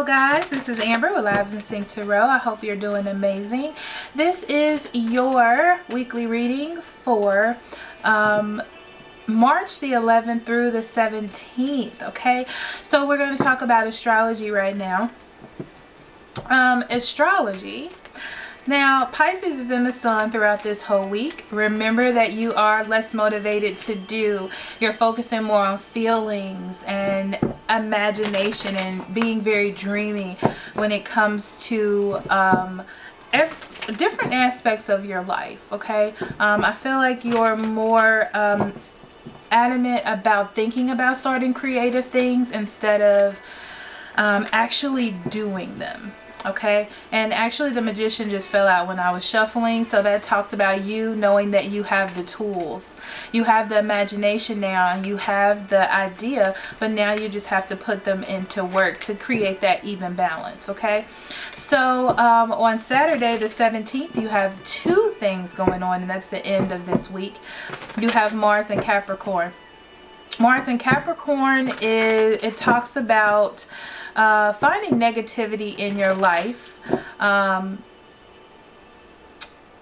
Hello guys, this is Amber with Lives in Sync Tarot. I hope you're doing amazing. This is your weekly reading for March the 11th through the 17th. Okay, so we're going to talk about astrology right now. Astrology. Now, Pisces is in the sun throughout this whole week. Remember that you are less motivated to do. You're focusing more on feelings and imagination and being very dreamy when it comes to different aspects of your life, okay? I feel like you're more adamant about thinking about starting creative things instead of actually doing them. Okay, and actually the Magician just fell out when I was shuffling, so that talks about you knowing that you have the tools, you have the imagination now, and you have the idea, but now you just have to put them into work to create that even balance. Okay, so on Saturday the 17th you have two things going on, and that's the end of this week. You have Mars and Capricorn. Mars and Capricorn it talks about finding negativity in your life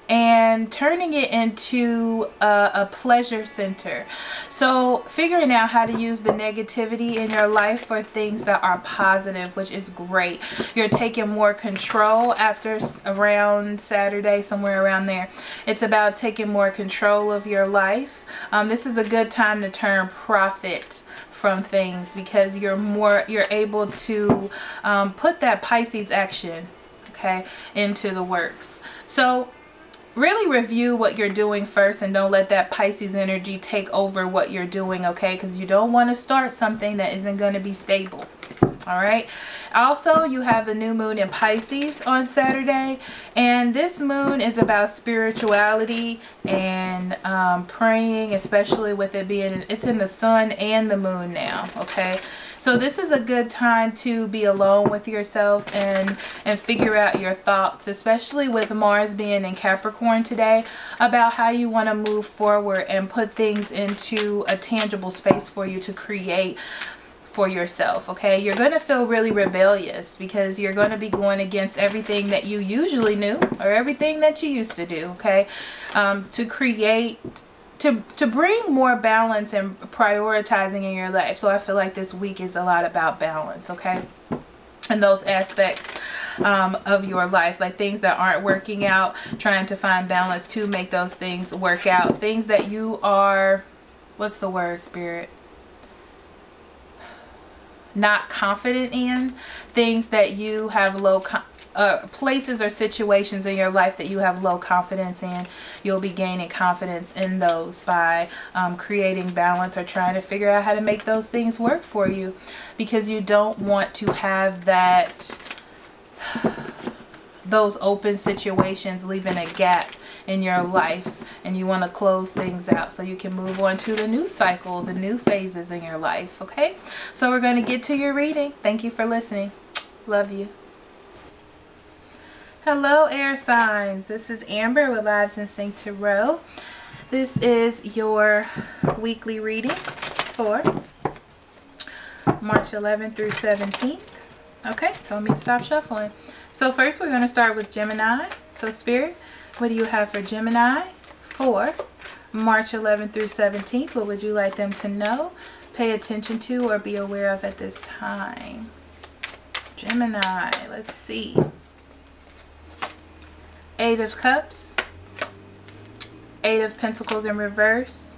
and turning it into a pleasure center. So figuring out how to use the negativity in your life for things that are positive, which is great. You're taking more control after around Saturday, somewhere around there. It's about taking more control of your life. This is a good time to turn profit from things because you're able to put that Pisces action, okay, into the works. So really review what you're doing first and don't let that Pisces energy take over what you're doing, okay? Because you don't want to start something that isn't going to be stable. All right. Also, you have the new moon in Pisces on Saturday, and this moon is about spirituality and praying, especially with it being, it's in the sun and the moon now. Okay, so this is a good time to be alone with yourself and figure out your thoughts, especially with Mars being in Capricorn today, about how you want to move forward and put things into a tangible space for you to create for yourself. Okay, you're going to feel really rebellious because you're going to be going against everything that you usually knew or everything that you used to do, okay, to create, to bring more balance and prioritizing in your life. So I feel like this week is a lot about balance, okay, and those aspects of your life, like things that aren't working out, trying to find balance to make those things work out. Things that you are, what's the word, Spirit? Not confident in, things that you have low places or situations in your life that you have low confidence in. You'll be gaining confidence in those by creating balance or trying to figure out how to make those things work for you, because you don't want to have those open situations leaving a gap in your life, and you want to close things out so you can move on to the new cycles and new phases in your life. Okay, so we're going to get to your reading. Thank you for listening. Love you. Hello air signs, this is Amber with Lives in Sync Tarot. This is your weekly reading for March 11th through 17th. Okay, told me to stop shuffling. So first we're going to start with Gemini. So Spirit, what do you have for Gemini for March 11th through 17th? What would you like them to know, pay attention to, or be aware of at this time? Gemini, let's see. Eight of Cups, Eight of Pentacles in reverse,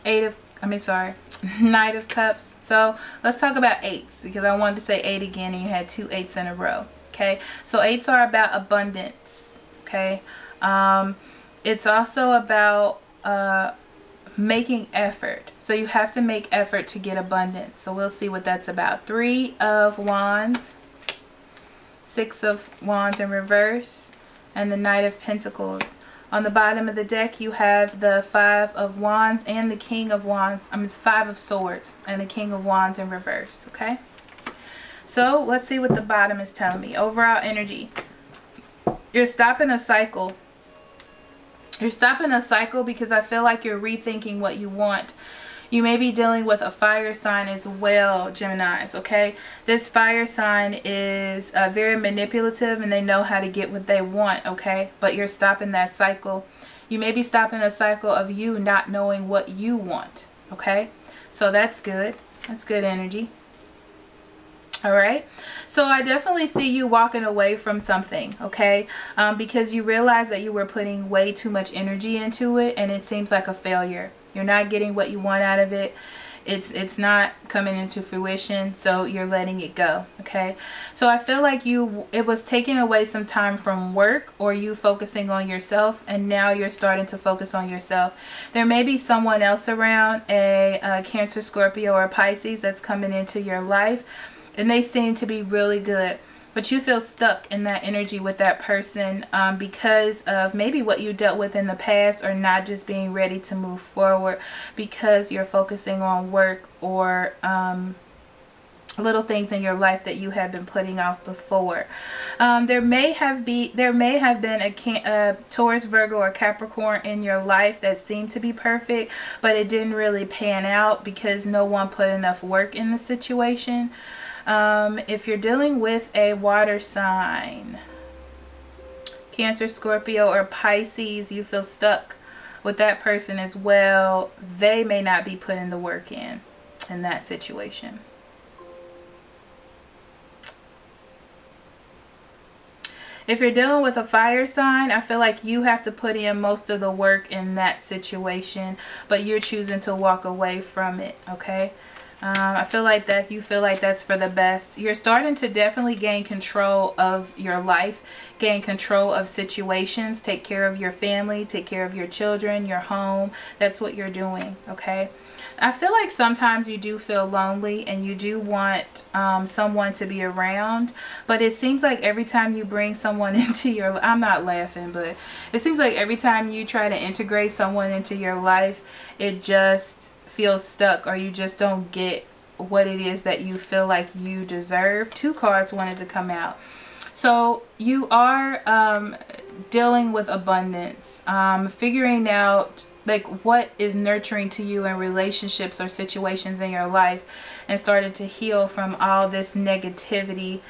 Knight of Cups. So let's talk about eights, because I wanted to say eight again and you had two eights in a row. Okay, so eights are about abundance. Okay, it's also about making effort. So you have to make effort to get abundance. So we'll see what that's about. Three of Wands, Six of Wands in reverse, and the Knight of Pentacles. On the bottom of the deck you have the Five of Wands and the King of Wands. Five of Swords and the King of Wands in reverse. Okay, so let's see what the bottom is telling me. Overall energy. You're stopping a cycle. You're stopping a cycle because I feel like you're rethinking what you want. You may be dealing with a fire sign as well, Geminis, okay? This fire sign is very manipulative, and they know how to get what they want, okay? But you're stopping that cycle. You may be stopping a cycle of you not knowing what you want, okay? So that's good. That's good energy. All right, so I definitely see you walking away from something, okay, because you realize that you were putting way too much energy into it, and it seems like a failure. You're not getting what you want out of it. It's not coming into fruition, so you're letting it go, okay? So I feel like it was taking away some time from work, or you focusing on yourself, and now you're starting to focus on yourself. There may be someone else around, a Cancer, Scorpio, or Pisces that's coming into your life, and they seem to be really good, but you feel stuck in that energy with that person because of maybe what you dealt with in the past, or not just being ready to move forward because you're focusing on work or little things in your life that you have been putting off before. There may have been a Taurus, Virgo, or Capricorn in your life that seemed to be perfect, but it didn't really pan out because no one put enough work in the situation. If you're dealing with a water sign, Cancer, Scorpio, or Pisces, you feel stuck with that person as well. They may not be putting the work in that situation. If you're dealing with a fire sign, I feel like you have to put in most of the work in that situation, but you're choosing to walk away from it, okay? I feel like that you feel like that's for the best. You're starting to definitely gain control of your life, gain control of situations, take care of your family, take care of your children, your home. That's what you're doing, okay? I feel like sometimes you do feel lonely and you do want someone to be around, but it seems like every time you bring someone into your life, I'm not laughing, but it seems like every time you try to integrate someone into your life, it just feels stuck, or you just don't get what it is that you feel like you deserve. Two cards wanted to come out. So you are dealing with abundance, figuring out like what is nurturing to you in relationships or situations in your life, and starting to heal from all this negativity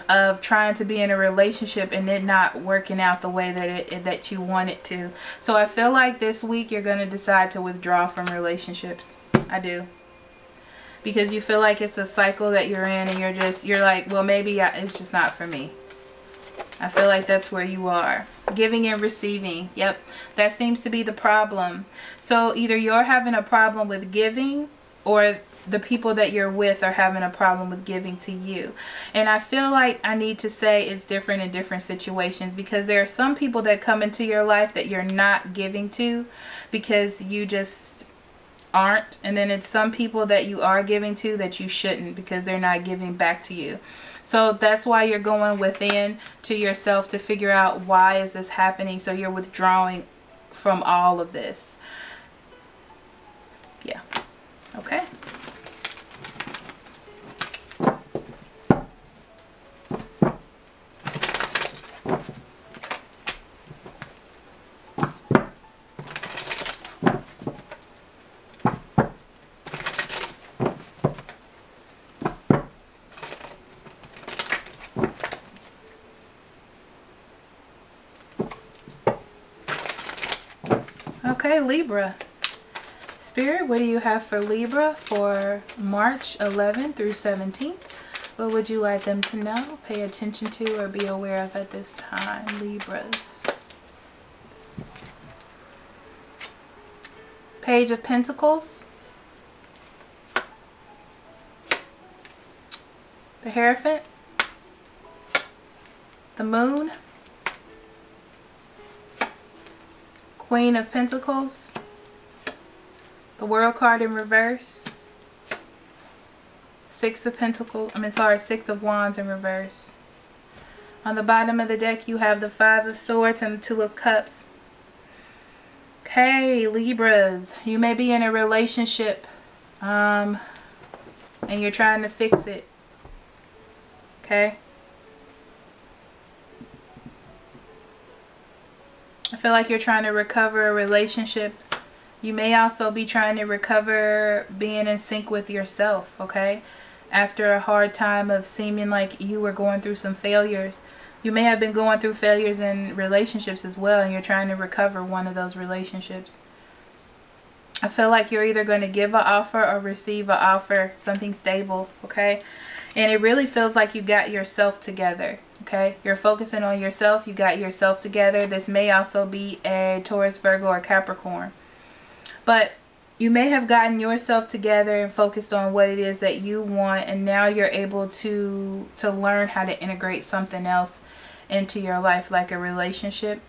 of trying to be in a relationship and it not working out the way that you want it to. So I feel like this week you're going to decide to withdraw from relationships. I do. Because you feel like it's a cycle that you're in, and you're like, well, maybe it's just not for me. I feel like that's where you are. Giving and receiving. Yep. That seems to be the problem. So either you're having a problem with giving, or the people that you're with are having a problem with giving to you. And I feel like I need to say it's different in different situations, because there are some people that come into your life that you're not giving to because you just aren't. And then it's some people that you are giving to that you shouldn't, because they're not giving back to you. So that's why you're going within to yourself to figure out, why is this happening? So you're withdrawing from all of this. Yeah. Okay. Okay, Libra. Spirit, what do you have for Libra for March 11th through 17th? What would you like them to know, pay attention to, or be aware of at this time, Libras? Page of Pentacles. The Hierophant. The Moon. Queen of Pentacles. The World card in reverse. Six of Wands in reverse. On the bottom of the deck, you have the Five of Swords and the Two of Cups. Okay, Libras, you may be in a relationship and you're trying to fix it. Okay. I feel like you're trying to recover a relationship You may also be trying to recover being in sync with yourself, okay? After a hard time of seeming like you were going through some failures. You may have been going through failures in relationships as well, and you're trying to recover one of those relationships. I feel like you're either going to give an offer or receive an offer, something stable, okay? And it really feels like you got yourself together, okay? You're focusing on yourself. You got yourself together. This may also be a Taurus, Virgo, or Capricorn. But you may have gotten yourself together and focused on what it is that you want, and now you're able to learn how to integrate something else into your life, like a relationship,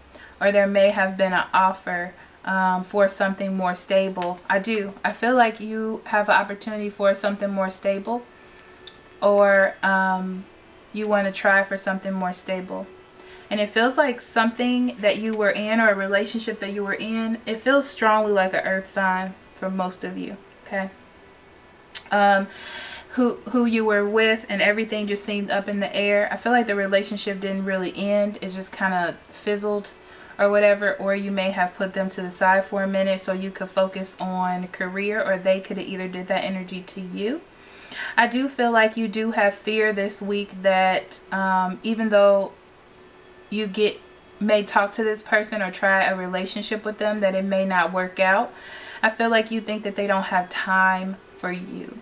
or there may have been an offer for something more stable. I feel like you have an opportunity for something more stable, or you want to try for something more stable. And it feels like something that you were in, or a relationship that you were in, it feels strongly like an earth sign for most of you, okay? Who you were with, and everything just seemed up in the air. I feel like the relationship didn't really end. It just kind of fizzled or whatever, or you may have put them to the side for a minute so you could focus on career, or they could have either did that energy to you. I do feel like you do have fear this week that even though you may talk to this person or try a relationship with them, that it may not work out. I feel like you think that they don't have time for you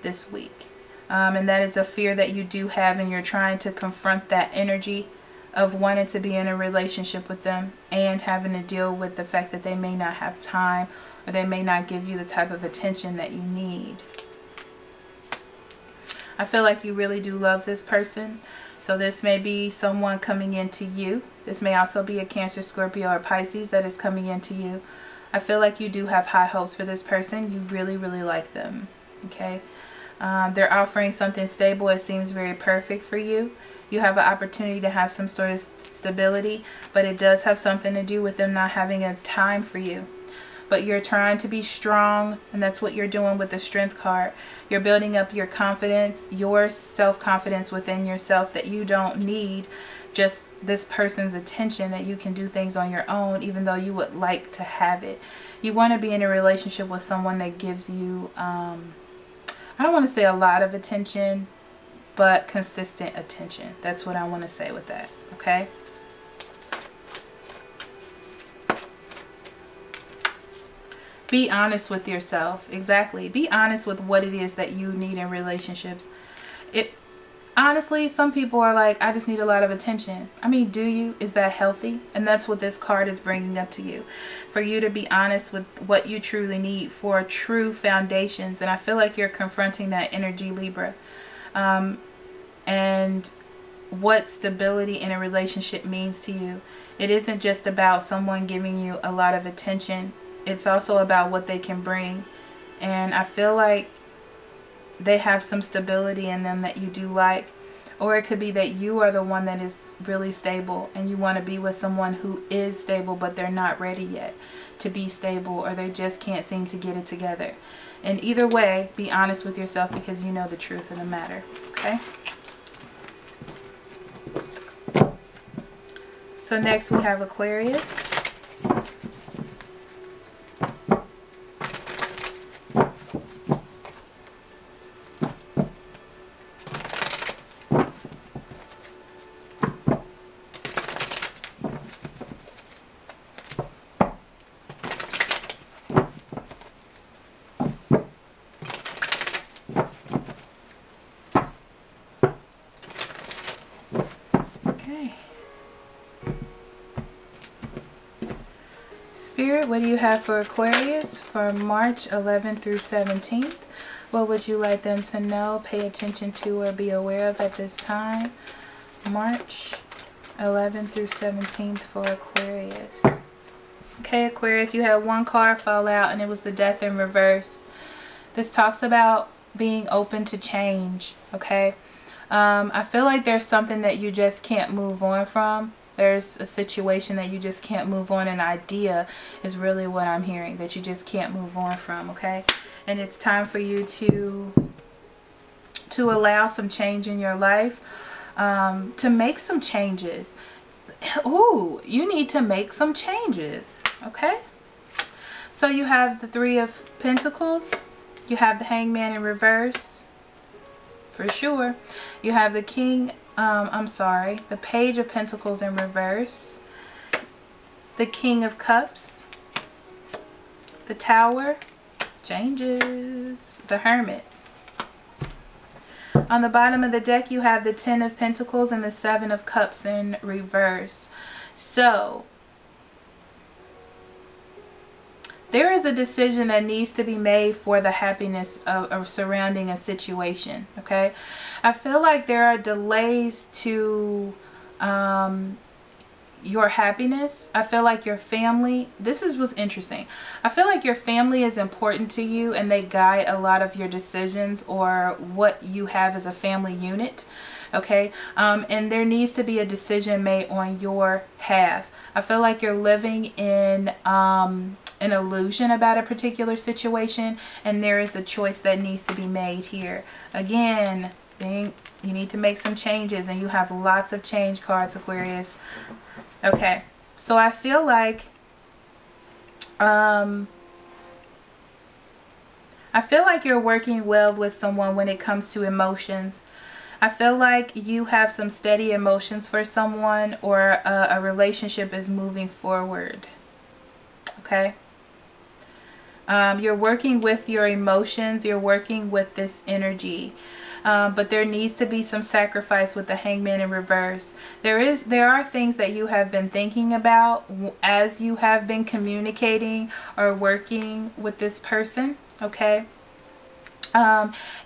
this week. And that is a fear that you do have, and you're trying to confront that energy of wanting to be in a relationship with them and having to deal with the fact that they may not have time, or they may not give you the type of attention that you need. I feel like you really do love this person. So this may be someone coming into you. This may also be a Cancer, Scorpio, or Pisces that is coming into you. I feel like you do have high hopes for this person. You really, really like them. Okay. They're offering something stable. It seems very perfect for you. You have an opportunity to have some sort of stability, but it does have something to do with them not having a time for you. But you're trying to be strong, and that's what you're doing with the Strength card. You're building up your confidence, your self-confidence within yourself, that you don't need just this person's attention, that you can do things on your own, even though you would like to have it. You want to be in a relationship with someone that gives you, I don't want to say a lot of attention, but consistent attention. That's what I want to say with that, okay? Be honest with yourself. Exactly. Be honest with what it is that you need in relationships. Honestly, some people are like, I just need a lot of attention. I mean, do you? Is that healthy? And that's what this card is bringing up to you. For you to be honest with what you truly need for true foundations. And I feel like you're confronting that energy, Libra. And what stability in a relationship means to you. It isn't just about someone giving you a lot of attention. It's also about what they can bring. And I feel like they have some stability in them that you do like. Or it could be that you are the one that is really stable, and you want to be with someone who is stable, but they're not ready yet to be stable, or they just can't seem to get it together. And either way, be honest with yourself, because you know the truth of the matter. Okay? So next we have Aquarius. Spirit, what do you have for Aquarius for March 11th through 17th? What would you like them to know, pay attention to, or be aware of at this time? March 11th through 17th for Aquarius. Okay, Aquarius, you had one card fall out, and it was the Death in reverse. This talks about being open to change, okay? I feel like there's something that you just can't move on from. There's a situation that you just can't move on. An idea is really what I'm hearing, that you just can't move on from, okay? And it's time for you to allow some change in your life, to make some changes. Ooh, you need to make some changes, okay? So you have the Three of Pentacles. You have the Hangman in reverse. For sure. You have the the Page of Pentacles in reverse. The King of Cups. The Tower. Changes. The Hermit. On the bottom of the deck, you have the Ten of Pentacles and the Seven of Cups in reverse. So there is a decision that needs to be made for the happiness of surrounding a situation, okay? I feel like there are delays to your happiness. I feel like your family, what's interesting. I feel like your family is important to you and they guide a lot of your decisions or what you have as a family unit, okay? And there needs to be a decision made on your half. I feel like you're living in an illusion about a particular situation, and there is a choice that needs to be made here. Again, you need to make some changes, and you have lots of change cards, Aquarius. Okay, so I feel like you're working well with someone when it comes to emotions. I feel like you have some steady emotions for someone, or a relationship is moving forward. Okay. You're working with your emotions. You're working with this energy. But there needs to be some sacrifice with the Hangman in reverse. There are things that you have been thinking about as you have been communicating or working with this person. Okay.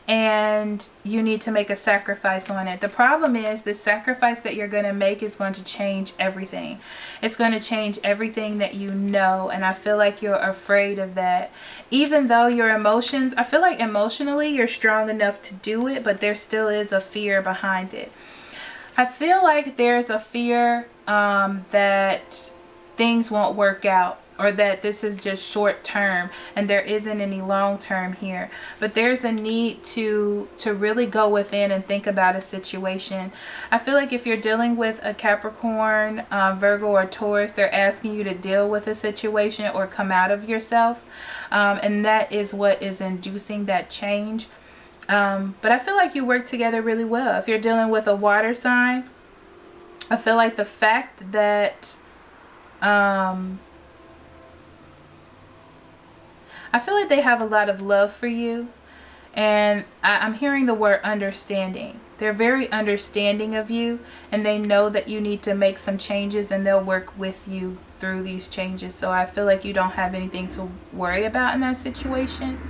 And you need to make a sacrifice on it. The problem is the sacrifice that you're going to make is going to change everything. It's going to change everything that you know, and I feel like you're afraid of that. Even though your emotions, I feel like emotionally you're strong enough to do it, but there still is a fear behind it. I feel like there's a fear that things won't work out, or that this is just short term and there isn't any long term here. But there's a need to really go within and think about a situation. I feel like if you're dealing with a Capricorn, Virgo, or Taurus, they're asking you to deal with a situation or come out of yourself. And that is what is inducing that change. But I feel like you work together really well. If you're dealing with a water sign, I feel like the fact that I feel like they have a lot of love for you, and I'm hearing the word understanding. They're very understanding of you, and they know that you need to make some changes, and they'll work with you through these changes. So I feel like you don't have anything to worry about in that situation.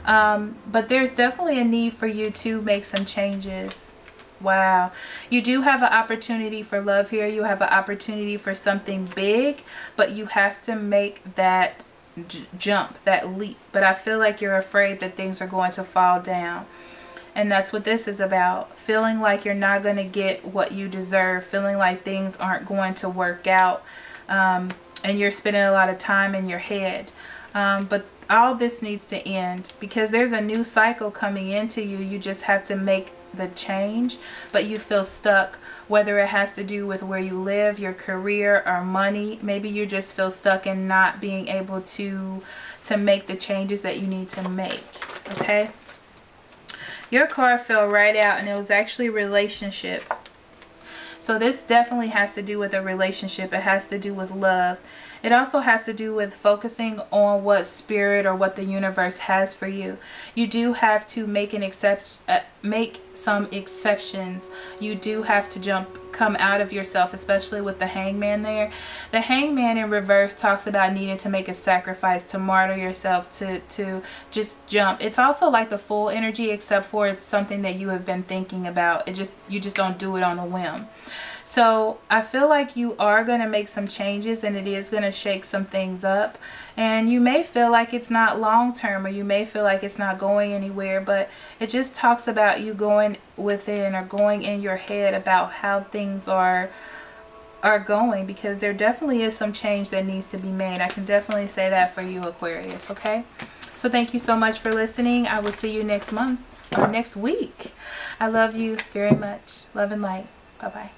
But there's definitely a need for you to make some changes. Wow. You do have an opportunity for love here. You have an opportunity for something big, but you have to make that jump, that leap. But I feel like you're afraid that things are going to fall down, and that's what this is about. Feeling like you're not going to get what you deserve, feeling like things aren't going to work out, and you're spending a lot of time in your head. But all this needs to end, because there's a new cycle coming into you. You just have to make the change, but you feel stuck, whether it has to do with where you live, your career, or money. Maybe you just feel stuck in not being able to make the changes that you need to make. Okay, your card fell right out, and it was actually relationship. So this definitely has to do with a relationship. It has to do with love. It also has to do with focusing on what spirit or what the universe has for you. You do have to make some exceptions. You do have to come out of yourself, especially with the Hangman there. The Hangman in reverse talks about needing to make a sacrifice, to martyr yourself, to just jump. It's also like the Fool energy, except for it's something that you have been thinking about. You just don't do it on a whim. So I feel like you are going to make some changes, and it is going to shake some things up. And you may feel like it's not long term, or you may feel like it's not going anywhere, but it just talks about you going within, or going in your head about how things are going, because there definitely is some change that needs to be made. I can definitely say that for you, Aquarius. Okay, so thank you so much for listening. I will see you next month, or next week. I love you very much. Love and light. Bye bye.